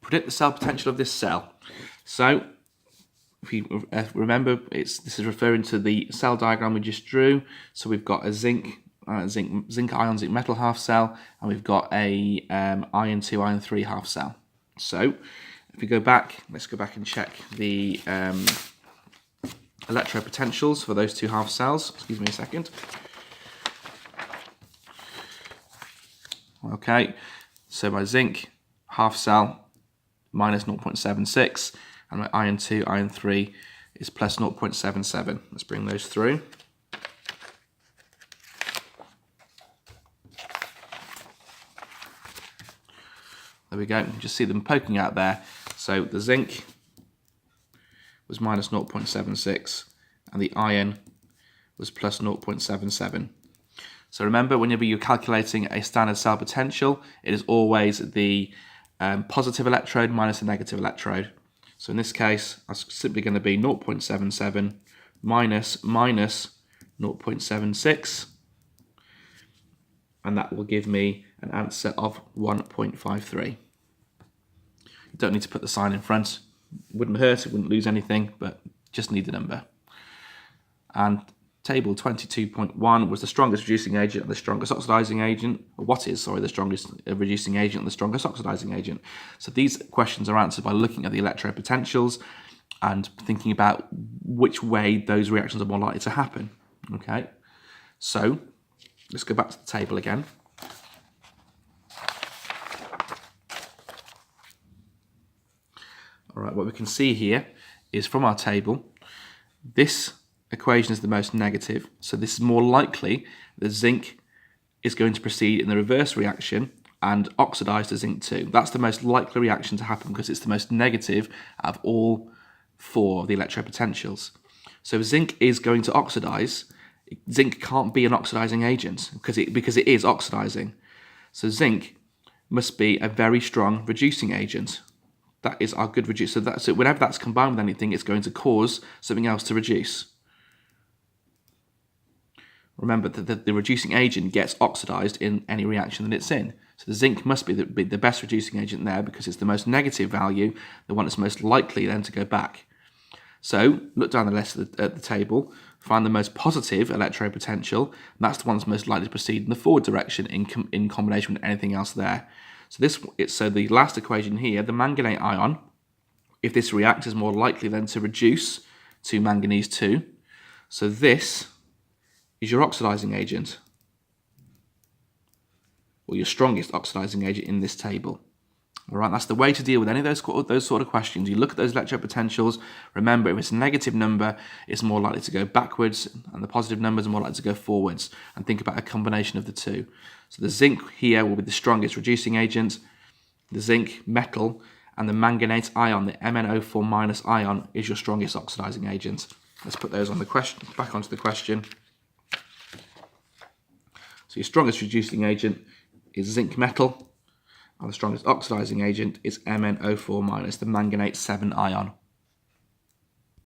predict the cell potential of this cell. So, if you remember, this is referring to the cell diagram we just drew. So we've got a zinc ion, zinc metal half cell, and we've got a iron 2, iron 3 half cell. So if we go back, let's go back and check the electropotentials for those two half cells. Excuse me a second. Okay, so my zinc half cell minus 0.76, and my iron 2, iron 3 is plus 0.77. Let's bring those through. There we go, you can just see them poking out there. So the zinc was minus 0.76 and the iron was plus 0.77. So remember, whenever you're calculating a standard cell potential, it is always the positive electrode minus the negative electrode. So in this case, that's simply going to be 0.77 minus 0.76, and that will give me an answer of 1.53. You don't need to put the sign in front. It wouldn't hurt, it wouldn't lose anything, but just need the number. And table 22.1 was the strongest reducing agent and the strongest oxidizing agent. Or what is, sorry, the strongest reducing agent and the strongest oxidizing agent. So these questions are answered by looking at the electropotentials and thinking about which way those reactions are more likely to happen. Okay, so let's go back to the table again. All right, what we can see here is from our table, this equation is the most negative, so this is more likely that zinc is going to proceed in the reverse reaction and oxidize to zinc 2. That's the most likely reaction to happen because it's the most negative out of all four of the electropotentials. So if zinc is going to oxidize, zinc can't be an oxidizing agent because it is oxidizing. So zinc must be a very strong reducing agent. That is our good reducer. So whenever that's combined with anything, it's going to cause something else to reduce. Remember that the reducing agent gets oxidized in any reaction that it's in. So the zinc must be the best reducing agent there because it's the most negative value, the one that's most likely then to go back. So look down the list at the table, find the most positive electropotential, and that's the one that's most likely to proceed in the forward direction in combination with anything else there. So the last equation here, the manganate ion, if this reacts, is more likely then to reduce to manganese 2. So this is your oxidizing agent, or your strongest oxidizing agent in this table. All right, that's the way to deal with any of those sort of questions. You look at those electropotentials. Remember, if it's a negative number, it's more likely to go backwards, and the positive numbers are more likely to go forwards. And think about a combination of the two. So the zinc here will be the strongest reducing agent. The zinc metal and the manganate ion, the MnO4 minus ion, is your strongest oxidizing agent. Let's put those on the question, back onto the question. So your strongest reducing agent is zinc metal, and the strongest oxidizing agent is MnO4 minus, the manganate 7 ion.